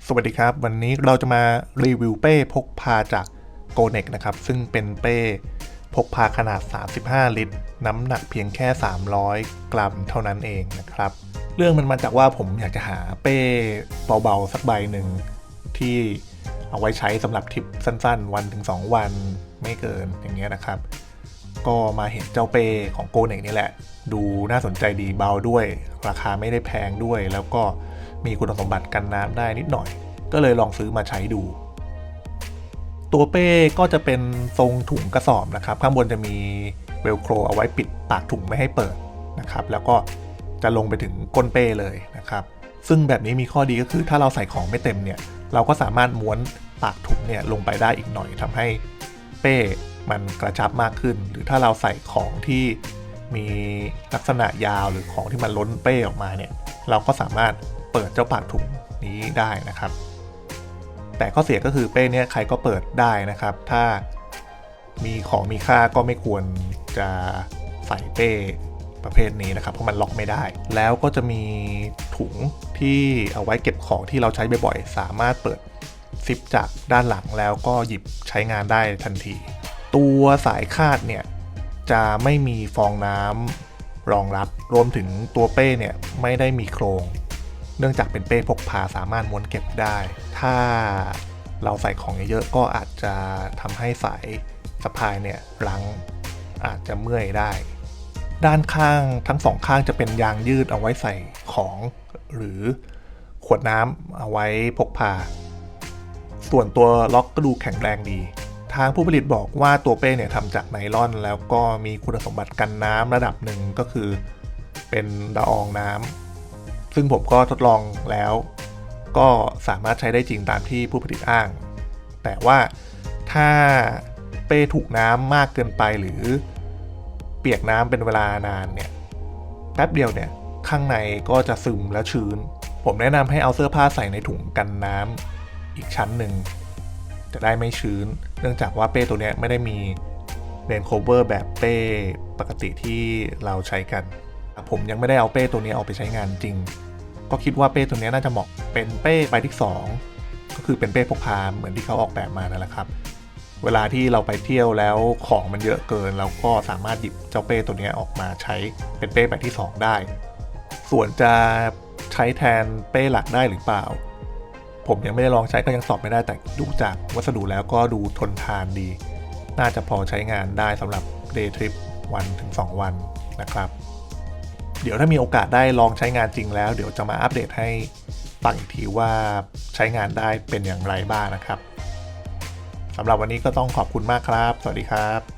สวัสดีครับวันนี้เราจะมารีวิวเป้พกพาจากโกเน็กนะครับซึ่งเป็นเป้พกพาขนาด35ลิตรน้ำหนักเพียงแค่300กรัมเท่านั้นเองนะครับเรื่องมันมาจากว่าผมอยากจะหาเป้เบาๆสักใบหนึ่งที่เอาไว้ใช้สำหรับทริปสั้นๆ1-2 วันไม่เกินอย่างเงี้ยนะครับก็มาเห็นเจ้าเป้ของโกเน็กนี่แหละดูน่าสนใจดีเบาด้วยราคาไม่ได้แพงด้วยแล้วก็มีคุณสมบัติกันน้ำได้นิดหน่อยก็เลยลองซื้อมาใช้ดูตัวเป้ก็จะเป็นทรงถุงกระสอบนะครับข้างบนจะมีเวลโครเอาไว้ปิดปากถุงไม่ให้เปิดนะครับแล้วก็จะลงไปถึงก้นเป้เลยนะครับซึ่งแบบนี้มีข้อดีก็คือถ้าเราใส่ของไม่เต็มเนี่ยเราก็สามารถม้วนปากถุงเนี่ยลงไปได้อีกหน่อยทำให้เป้มันกระชับมากขึ้นหรือถ้าเราใส่ของที่มีลักษณะยาวหรือของที่มันล้นเป้ออกมาเนี่ยเราก็สามารถเปิดเจ้าปากถุงนี้ได้นะครับแต่ข้อเสียก็คือเป้เนี่ยใครก็เปิดได้นะครับถ้ามีของมีค่าก็ไม่ควรจะใส่เป้ประเภทนี้นะครับเพราะมันล็อกไม่ได้แล้วก็จะมีถุงที่เอาไว้เก็บของที่เราใช้บ่อยๆสามารถเปิดซิปจากด้านหลังแล้วก็หยิบใช้งานได้ทันทีตัวสายคาดเนี่ยจะไม่มีฟองน้ำรองรับรวมถึงตัวเป้เนี่ยไม่ได้มีโครงเนื่องจากเป็นเป้พกพาสามารถม้วนเก็บได้ถ้าเราใส่ของเยอะๆก็อาจจะทำให้สายสะพายเนี่ยรั้งอาจจะเมื่อยได้ด้านข้างทั้งสองข้างจะเป็นยางยืดเอาไว้ใส่ของหรือขวดน้ำเอาไว้พกพาส่วนตัวล็อกก็ดูแข็งแรงดีทางผู้ผลิตบอกว่าตัวเป้เนี่ยทำจากไนลอนแล้วก็มีคุณสมบัติกันน้ำระดับหนึ่งก็คือเป็นละอองน้ำซึ่งผมก็ทดลองแล้วก็สามารถใช้ได้จริงตามที่ผู้ผลิตอ้างแต่ว่าถ้าเป้ถูกน้ำมากเกินไปหรือเปียกน้ำเป็นเวลานานเนี่ยแป๊บเดียวเนี่ยข้างในก็จะซึมและชื้นผมแนะนำให้เอาเสื้อผ้าใส่ในถุงกันน้ำอีกชั้นหนึ่งจะได้ไม่ชื้นเนื่องจากว่าเป้ตัวนี้ไม่ได้มีเรนโคเวอร์แบบเป้ปกติที่เราใช้กันผมยังไม่ได้เอาเป้ตัวนี้เอาไปใช้งานจริงก็คิดว่าเป้ตัวนี้น่าจะเหมาะเป็นเป้ใบที่2ก็คือเป็นเป้พกพาเหมือนที่เขาออกแบบมานั่นแหละครับเวลาที่เราไปเที่ยวแล้วของมันเยอะเกินเราก็สามารถหยิบเจ้าเป้ตัวนี้ออกมาใช้เป็นเป้ใบที่2ได้ส่วนจะใช้แทนเป้หลักได้หรือเปล่าผมยังไม่ได้ลองใช้ก็ยังสอบไม่ได้แต่ดูจากวัสดุแล้วก็ดูทนทานดีน่าจะพอใช้งานได้สำหรับเดย์ทริป1-2 วันนะครับเดี๋ยวถ้ามีโอกาสได้ลองใช้งานจริงแล้วเดี๋ยวจะมาอัปเดตให้ฟังอีกทีว่าใช้งานได้เป็นอย่างไรบ้างนะครับสำหรับวันนี้ก็ต้องขอบคุณมากครับสวัสดีครับ